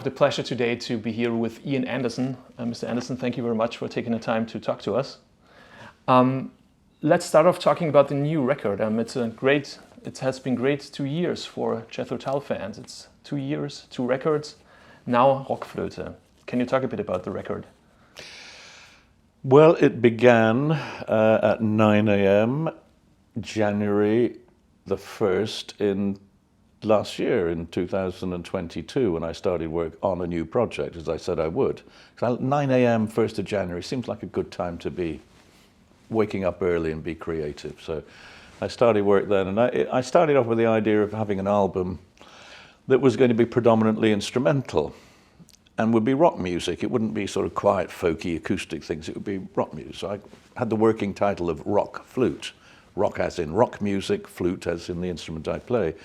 have the pleasure today to be here with Ian Anderson. Mr. Anderson, thank you very much for taking the time to talk to us. Let's start off talking about the new record. It has been great 2 years for Jethro-Tull fans. It's 2 years, 2 records. Now RökFlöte. Can you talk a bit about the record? Well, it began at 9 a.m. January the 1st in last year, in 2022, when I started work on a new project, as I said I would. 9 a.m. 1st of January seems like a good time to be waking up early and be creative. So I started work then, and I started off with the idea of having an album that was going to be predominantly instrumental and would be rock music. It wouldn't be sort of quiet, folky, acoustic things. It would be rock music. So I had the working title of RökFlöte. Rock as in rock music, flute as in the instrument I play.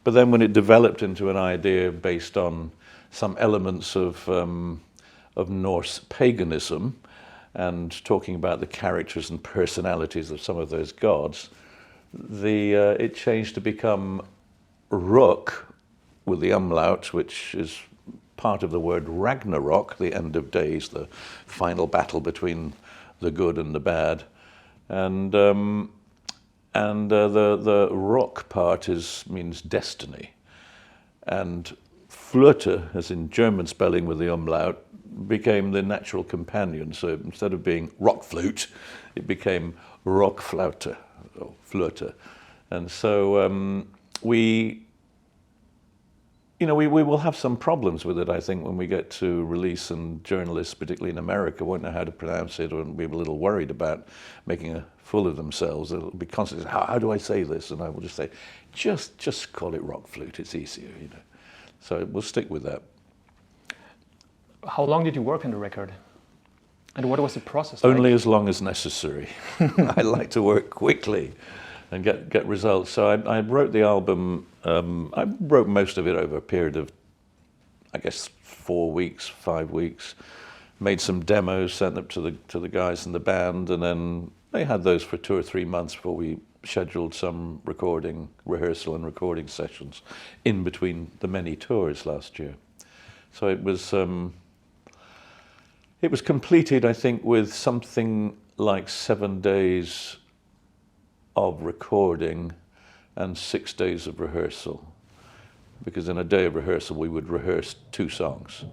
But then when it developed into an idea based on some elements of Norse paganism and talking about the characters and personalities of some of those gods, it changed to become Rök with the umlaut, which is part of the word Ragnarok, the end of days, the final battle between the good and the bad. And the rock part means destiny. And Flöte, as in German spelling with the umlaut, became the natural companion. So instead of being RökFlöte, it became RökFlöte, or Flöte. And so we will have some problems with it, I think, when we get to release, and journalists, particularly in America, won't know how to pronounce it, or be a little worried about making a fool of themselves. It'll be constantly, how do I say this? And I will just say, just call it RökFlöte, it's easier, So we'll stick with that. How long did you work on the record? And what was the process like? Only as long as necessary. I like to work quickly and get results. So I wrote the album, I wrote most of it over a period of, I guess, 4 weeks, 5 weeks. Made some demos, sent them to the guys in the band, and then they had those for 2 or 3 months before we scheduled some rehearsal and recording sessions in between the many tours last year. So it was completed, I think, with something like 7 days of recording and 6 days of rehearsal. Because in a day of rehearsal, we would rehearse 2 songs,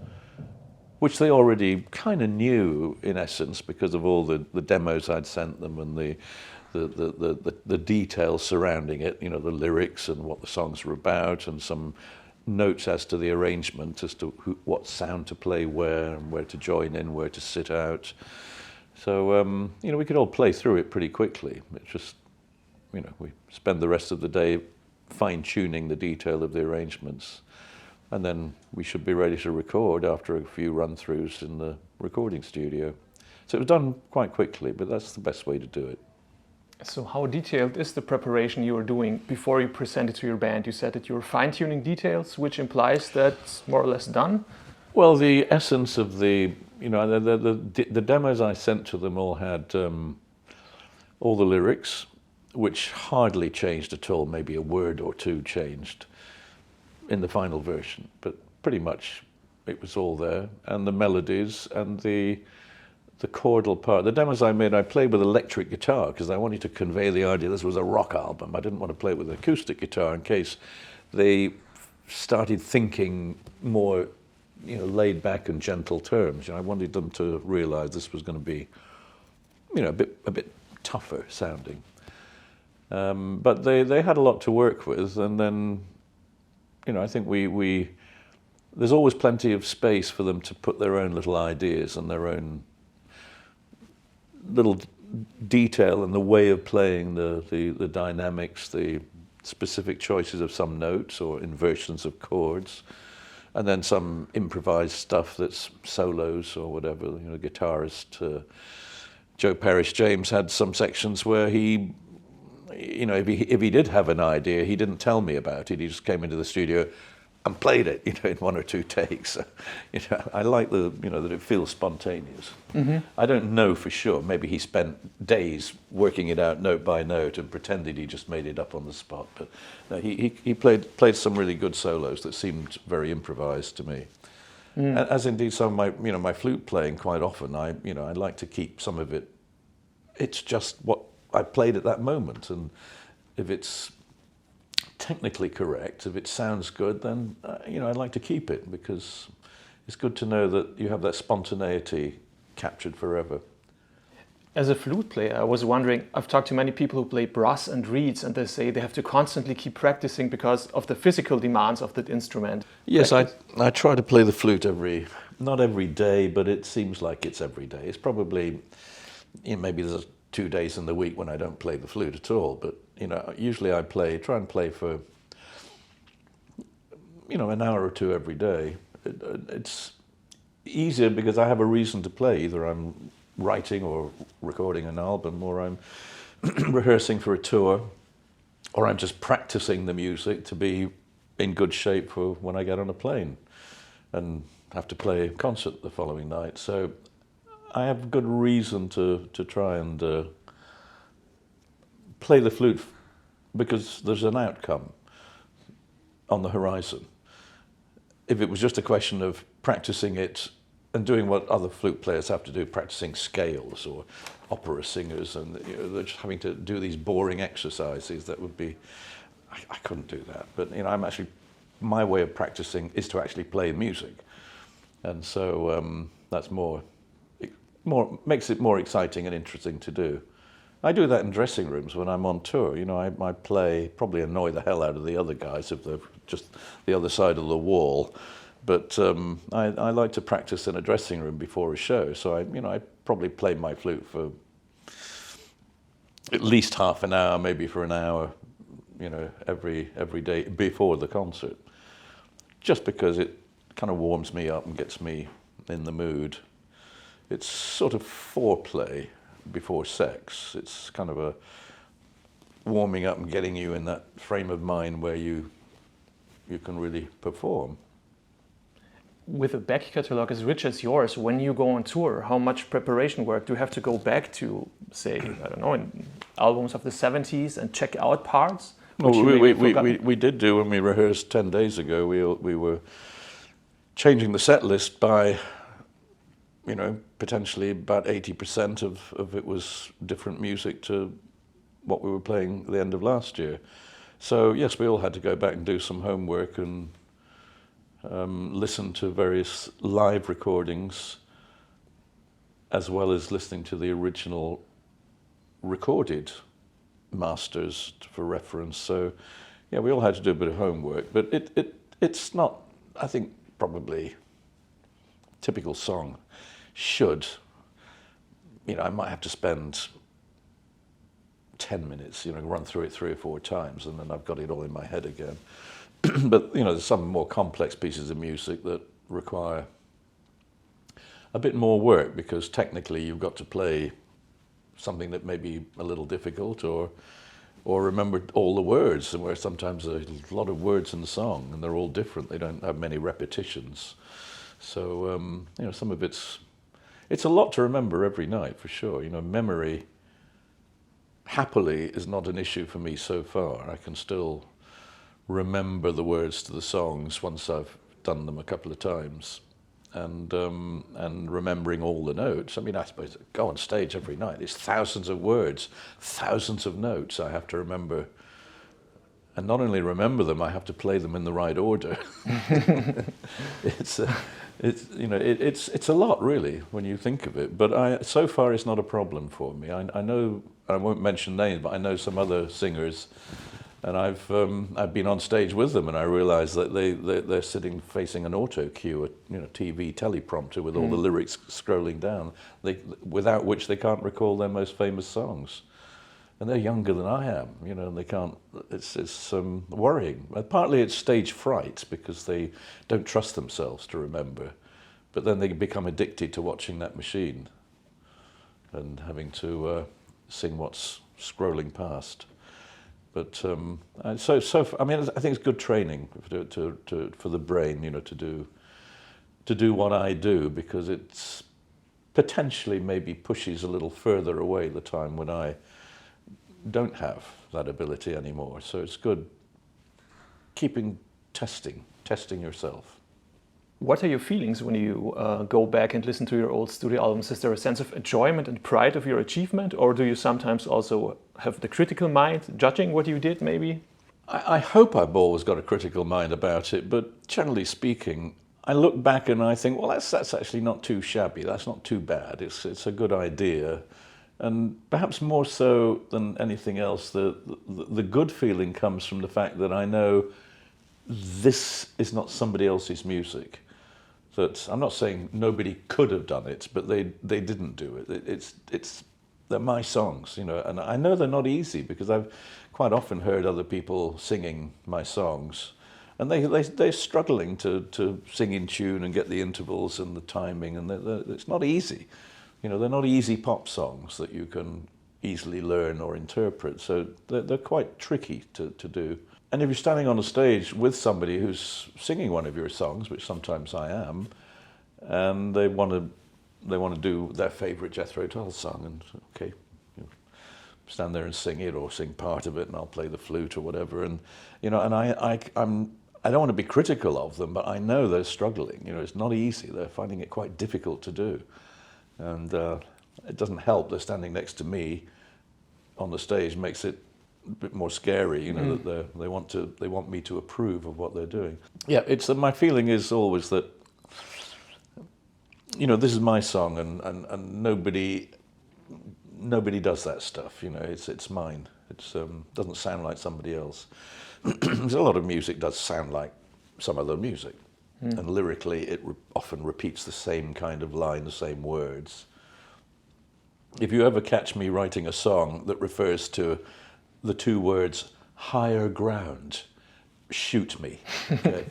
which they already kind of knew, in essence, because of all the demos I'd sent them and the details surrounding it, the lyrics and what the songs were about, and some notes as to the arrangement, as to what sound to play where, and where to join in, where to sit out. So, we could all play through it pretty quickly. It's just, we spend the rest of the day fine-tuning the detail of the arrangements, and then we should be ready to record after a few run-throughs in the recording studio. So it was done quite quickly, but that's the best way to do it. So how detailed is the preparation you were doing before you presented to your band? You said that you were fine-tuning details, which implies that's more or less done? Well, the essence of the demos I sent to them all had all the lyrics, which hardly changed at all. Maybe a word or 2 changed in the final version, but pretty much it was all there. And the melodies and the chordal part. The demos I made, I played with electric guitar because I wanted to convey the idea this was a rock album. I didn't want to play it with an acoustic guitar in case they started thinking more, laid back and gentle terms. I wanted them to realize this was going to be, a bit tougher sounding. But they had a lot to work with, and then, I think there's always plenty of space for them to put their own little ideas and their own little detail and the way of playing, the dynamics, the specific choices of some notes or inversions of chords, and then some improvised stuff that's solos or whatever. Guitarist Joe Parrish James had some sections where he, if he did have an idea, he didn't tell me about it. He just came into the studio and played it, in 1 or 2 takes. I like that it feels spontaneous. Mm-hmm. I don't know for sure. Maybe he spent days working it out note by note and pretended he just made it up on the spot. But no, he played some really good solos that seemed very improvised to me. As indeed some of my flute playing quite often, I like to keep some of it. It's just what I played at that moment, and if it's technically correct, if it sounds good, then I'd like to keep it, because it's good to know that you have that spontaneity captured forever. As a flute player, I was wondering, I've talked to many people who play brass and reeds, and they say they have to constantly keep practicing because of the physical demands of that instrument. Yes, I try to play the flute not every day, but it seems like it's every day. It's probably, maybe there's 2 days in the week when I don't play the flute at all, but usually I try and play for an hour or two every day. It's easier because I have a reason to play. Either I'm writing or recording an album, or I'm rehearsing for a tour, or I'm just practicing the music to be in good shape for when I get on a plane and have to play a concert the following night. So I have good reason to try and play the flute, because there's an outcome on the horizon. If it was just a question of practicing it and doing what other flute players have to do, practicing scales, or opera singers, and they're just having to do these boring exercises, that would be, I couldn't do that. But my way of practicing is to actually play music, and so that's more makes it more exciting and interesting to do. I do that in dressing rooms when I'm on tour. I probably annoy the hell out of the other guys if they're just the other side of the wall. But I like to practice in a dressing room before a show, so I probably play my flute for at least half an hour, maybe for an hour, every day before the concert, just because it kind of warms me up and gets me in the mood. It's sort of foreplay before sex. It's kind of a warming up and getting you in that frame of mind where you can really perform. With a back catalogue as rich as yours, when you go on tour, how much preparation work do you have to go back to, say, I don't know, in albums of the 70s and check out parts? We did do when we rehearsed 10 days ago. We were changing the set list by, potentially about 80% of it was different music to what we were playing at the end of last year. So yes, we all had to go back and do some homework and listen to various live recordings, as well as listening to the original recorded masters for reference. So yeah, we all had to do a bit of homework, but it's not, I think, probably typical song should, I might have to spend 10 minutes, run through it 3 or 4 times, and then I've got it all in my head again. But there's some more complex pieces of music that require a bit more work, because technically you've got to play something that may be a little difficult, or remember all the words, and where sometimes there's a lot of words in the song and they're all different. They don't have many repetitions. So some of it's a lot to remember every night, for sure. Memory, happily, is not an issue for me so far. I can still remember the words to the songs once I've done them a couple of times, and remembering all the notes. I suppose I go on stage every night. There's thousands of words, thousands of notes I have to remember, and not only remember them, I have to play them in the right order. It's a lot, really, when you think of it. But so far it's not a problem for me. I know, I won't mention names, but I know some other singers. And I've been on stage with them, and I realise that they're sitting facing an auto cue, a TV teleprompter with all the lyrics scrolling down, without which they can't recall their most famous songs. And they're younger than I am, and they can't. It's worrying. Partly it's stage fright, because they don't trust themselves to remember, but then they become addicted to watching that machine and having to sing what's scrolling past. But I think it's good training for the brain, to do what I do, because it's potentially maybe pushes a little further away the time when I don't have that ability anymore. So it's good testing yourself. What are your feelings when you go back and listen to your old studio albums? Is there a sense of enjoyment and pride of your achievement, or do you sometimes also have the critical mind, judging what you did maybe? I hope I've always got a critical mind about it, but generally speaking, I look back and I think, well, that's actually not too shabby, that's not too bad, it's a good idea. And perhaps more so than anything else, the good feeling comes from the fact that I know this is not somebody else's music. That I'm not saying nobody could have done it, but they didn't do it. They're my songs, you know, and I know they're not easy because I've quite often heard other people singing my songs, and they're struggling to sing in tune and get the intervals and the timing, and it's not easy. You know, they're not easy pop songs that you can easily learn or interpret, so they're quite tricky to do. And if you're standing on a stage with somebody who's singing one of your songs, which sometimes I am, and they want to do their favourite Jethro-Tull song, and okay, you know, stand there and sing it or sing part of it, and I'll play the flute or whatever. And you know, and I don't want to be critical of them, but I know they're struggling. You know, it's not easy. They're finding it quite difficult to do, and it doesn't help. They're standing next to me on the stage, makes it a bit more scary, you know, that they want me to approve of what they're doing. Yeah, it's my feeling is always that, you know, this is my song, and nobody does that stuff. You know, it's mine. It's doesn't sound like somebody else. There's a lot of music does sound like some other music, and lyrically it often repeats the same kind of line, the same words. If you ever catch me writing a song that refers to the two words higher ground, shoot me. Okay?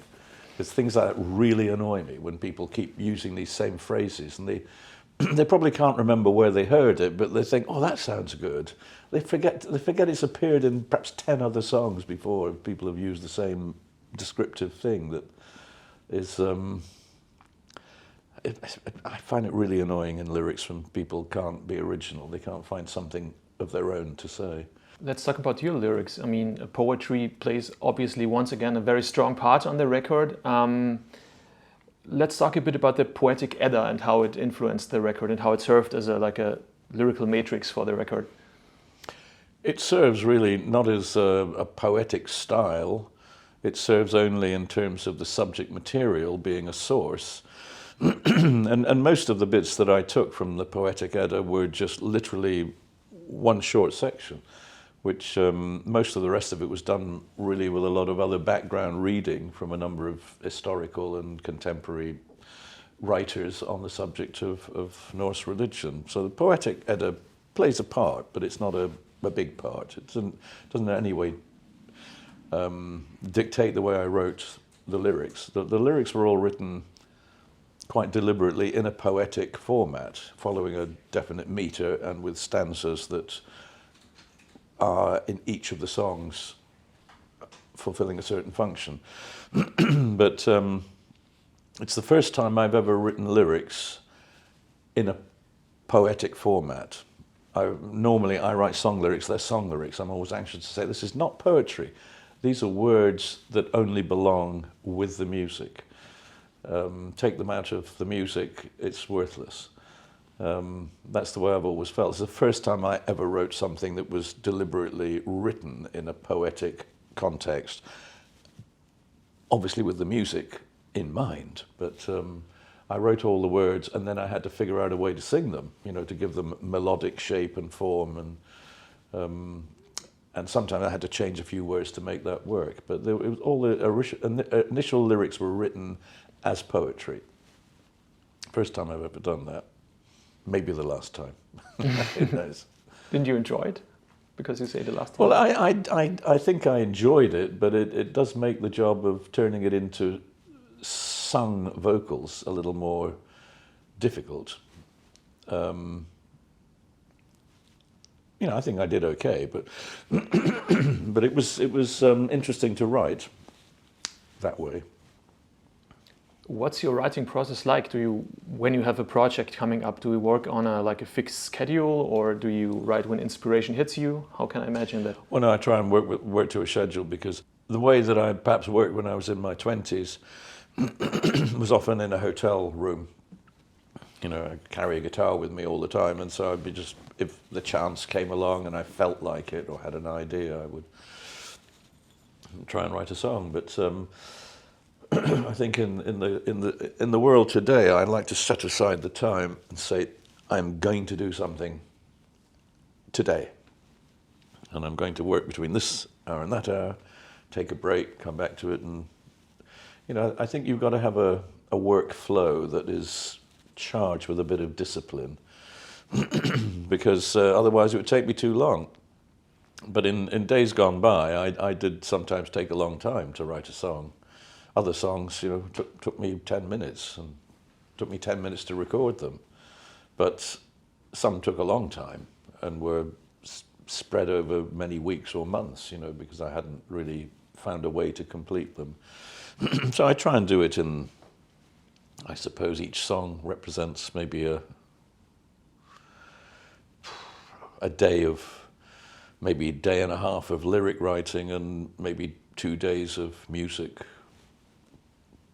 Because things like that really annoy me when people keep using these same phrases, and they probably can't remember where they heard it, but they think, oh, that sounds good. They forget it's appeared in perhaps 10 other songs before people have used the same descriptive thing. That is, I find it really annoying in lyrics when people can't be original. They can't find something of their own to say. Let's talk about your lyrics. I mean, poetry plays obviously once again a very strong part on the record. Let's talk a bit about the Poetic Editor and how it influenced the record and how it served as a lyrical matrix for the record. It serves really not as a poetic style. It serves only in terms of the subject material being a source. and most of the bits that I took from the Poetic Editor were just literally one short section, which most of the rest of it was done really with a lot of other background reading from a number of historical and contemporary writers on the subject of Norse religion. So the Poetic Editor plays a part, but it's not a big part. It doesn't in any way dictate the way I wrote the lyrics. The lyrics were all written quite deliberately in a poetic format, following a definite meter and with stanzas that are in each of the songs fulfilling a certain function. But it's the first time I've ever written lyrics in a poetic format. Normally I write song lyrics, they're song lyrics. I'm always anxious to say this is not poetry. These are words that only belong with the music. Take them out of the music, it's worthless. That's the way I've always felt. It's the first time I ever wrote something that was deliberately written in a poetic context, obviously with the music in mind, but I wrote all the words and then I had to figure out a way to sing them, you know, to give them melodic shape and form, and sometimes I had to change a few words to make that work. But it was all the initial lyrics were written as poetry. First time I've ever done that. Maybe the last time. Who knows? Didn't you enjoy it? Because you say the last time. Well, I think I enjoyed it, but it does make the job of turning it into sung vocals a little more difficult. You know, I think I did okay, but but it was interesting to write that way. What's your writing process like? When you have a project coming up, do you work on a fixed schedule, or do you write when inspiration hits you? How can I imagine that? Well, no, I try and work to a schedule, because the way that I perhaps worked when I was in my 20s, was often in a hotel room. I'd carry a guitar with me all the time, and so I'd be just, if the chance came along and I felt like it or had an idea, I would try and write a song. But I think in the world today, I like to set aside the time and say, I'm going to do something today, and I'm going to work between this hour and that hour, take a break, come back to it, and I think you've got to have a work flow that is charged with a bit of discipline, because otherwise it would take me too long. But in days gone by, I did sometimes take a long time to write a song. Other songs, took me 10 minutes, and took me 10 minutes to record them. But some took a long time and were spread over many weeks or months, because I hadn't really found a way to complete them. So I try and do it in, I suppose each song represents maybe a day of, maybe a day and a half of lyric writing, and maybe 2 days of music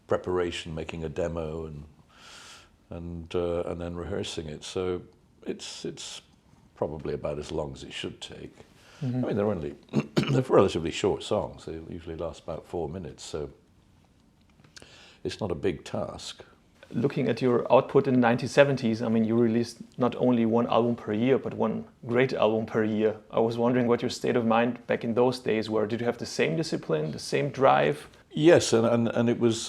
preparation, making a demo, and then rehearsing it. So it's probably about as long as it should take. Mm-hmm. I mean, they're relatively short songs. They usually last about 4 minutes, so it's not a big task. Looking at your output in the 1970s, I mean, you released not only one album per year, but one great album per year. I was wondering what your state of mind back in those days were. Did you have the same discipline, the same drive? Yes, and it was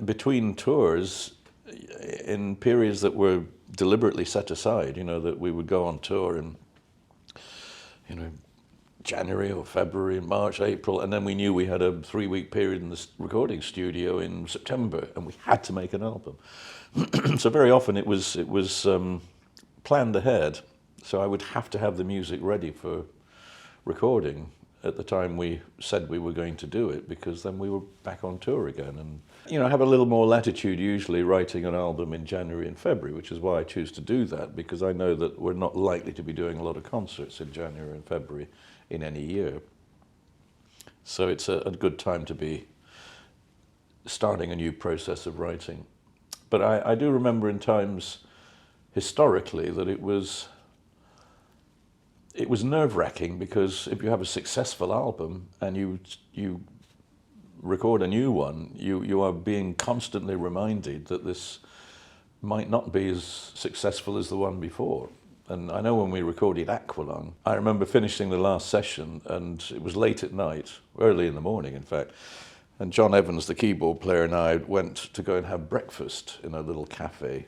between tours, in periods that were deliberately set aside, that we would go on tour in, January or February, March, April, and then we knew we had a 3-week period in the recording studio in September, and we had to make an album. So very often it was planned ahead. So I would have to have the music ready for recording at the time we said we were going to do it, because then we were back on tour again. And I have a little more latitude usually writing an album in January and February, which is why I choose to do that, because I know that we're not likely to be doing a lot of concerts in January and February in any year. So it's a good time to be starting a new process of writing. But I do remember in times historically that it was nerve-wracking, because if you have a successful album and you record a new one, you are being constantly reminded that this might not be as successful as the one before. And I know when we recorded Aqualung, I remember finishing the last session, and it was late at night, early in the morning in fact, and John Evans, the keyboard player, and I went to go and have breakfast in a little cafe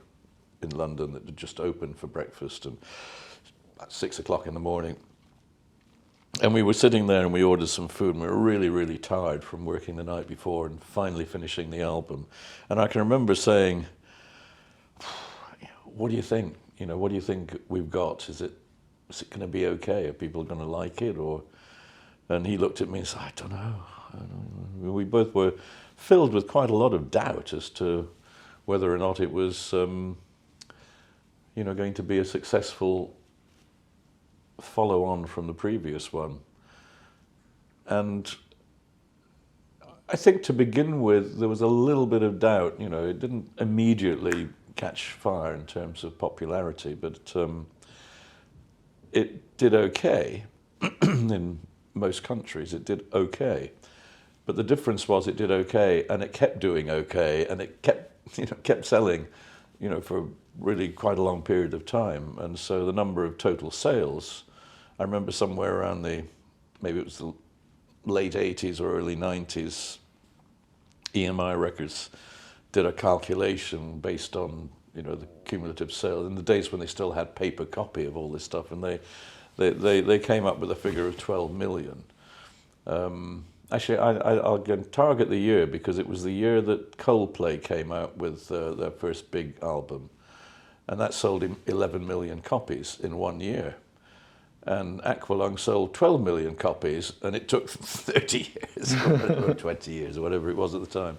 in London that had just opened for breakfast, and at 6 o'clock in the morning. And we were sitting there and we ordered some food, and we were really, really tired from working the night before and finally finishing the album. And I can remember saying, what do you think? What do you think we've got? Is it going to be okay? Are people going to like it? And he looked at me and said, I don't know. We both were filled with quite a lot of doubt as to whether or not it was, going to be a successful follow on from the previous one. And I think to begin with, there was a little bit of doubt. It didn't immediately catch fire in terms of popularity, but it did okay. In most countries it did okay, but the difference was it did okay, and it kept doing okay, and it kept selling for really quite a long period of time. And so the number of total sales, I remember somewhere around maybe it was the late 80s or early 90s, EMI Records did a calculation based on the cumulative sales in the days when they still had paper copy of all this stuff, and they came up with a figure of 12 million. Actually, I'll target the year, because it was the year that Coldplay came out with their first big album, and that sold 11 million copies in 1 year. And Aqualung sold 12 million copies, and it took 30 years or 20 years or whatever it was at the time.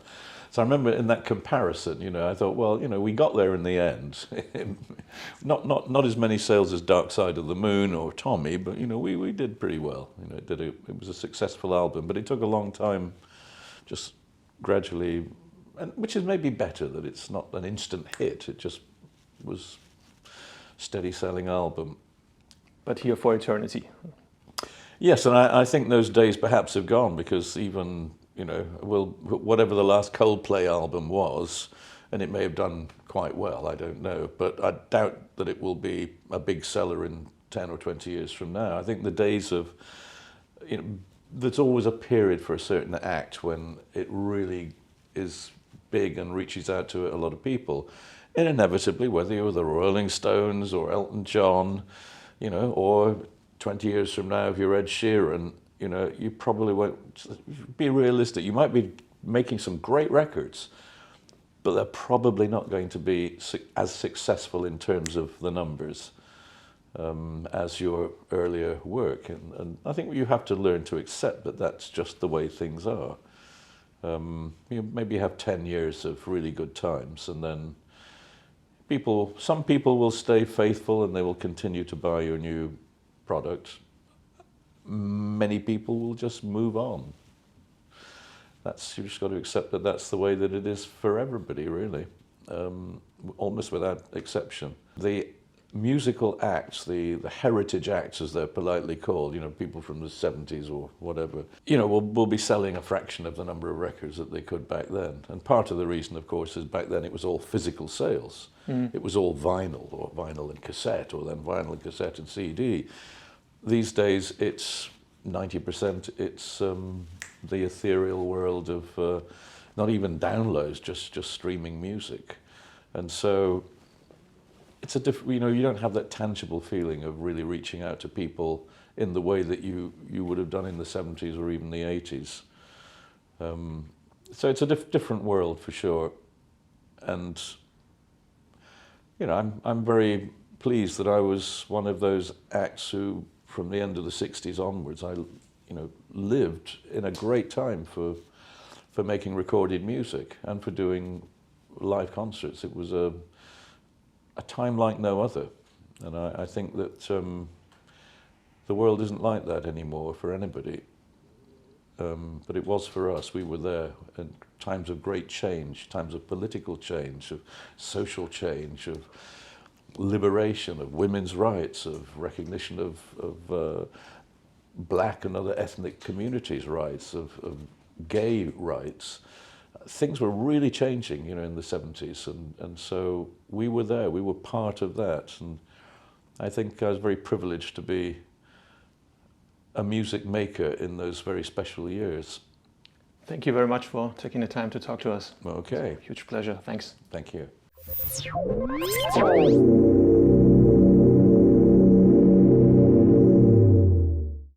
So I remember in that comparison, I thought, well, we got there in the end. not as many sales as Dark Side of the Moon or Tommy, but we did pretty well. It was a successful album, but it took a long time, just gradually and which is maybe better, that it's not an instant hit. It just was steady selling album. But here for eternity. Yes, and I think those days perhaps have gone, because even, whatever the last Coldplay album was, and it may have done quite well, I don't know, but I doubt that it will be a big seller in 10 or 20 years from now. I think the days of, there's always a period for a certain act when it really is big and reaches out to a lot of people. And inevitably, whether you're the Rolling Stones or Elton John, or 20 years from now, if you're Ed Sheeran, you probably won't be realistic. You might be making some great records, but they're probably not going to be as successful in terms of the numbers as your earlier work. And I think you have to learn to accept that that's just the way things are. You maybe have 10 years of really good times, and then some people will stay faithful and they will continue to buy your new product. Many people will just move on. You just got to accept that that's the way that it is for everybody, really, almost without exception. The musical acts, the heritage acts, as they're politely called, people from the 70s or whatever, will be selling a fraction of the number of records that they could back then. And part of the reason, of course, is back then it was all physical sales. It was all vinyl, or vinyl and cassette, or then vinyl and cassette and CD. These days, it's 90%, it's the ethereal world of not even downloads, just streaming music. And so it's a different, you don't have that tangible feeling of really reaching out to people in the way that you would have done in the 70s or even the 80s. So it's a different world for sure. And, I'm very pleased that I was one of those acts who, from the end of the 60s onwards, I lived in a great time for making recorded music and for doing live concerts. It was a time like no other, and I think that the world isn't like that anymore for anybody, but it was for us. We were there in times of great change, times of political change, of social change, of liberation, of women's rights, of recognition of black and other ethnic communities' rights, of gay rights. Things were really changing, in the 70s, and so we were there, we were part of that, and I think I was very privileged to be a music maker in those very special years. Thank you very much for taking the time to talk to us. Okay. It's a huge pleasure. Thanks. Thank you.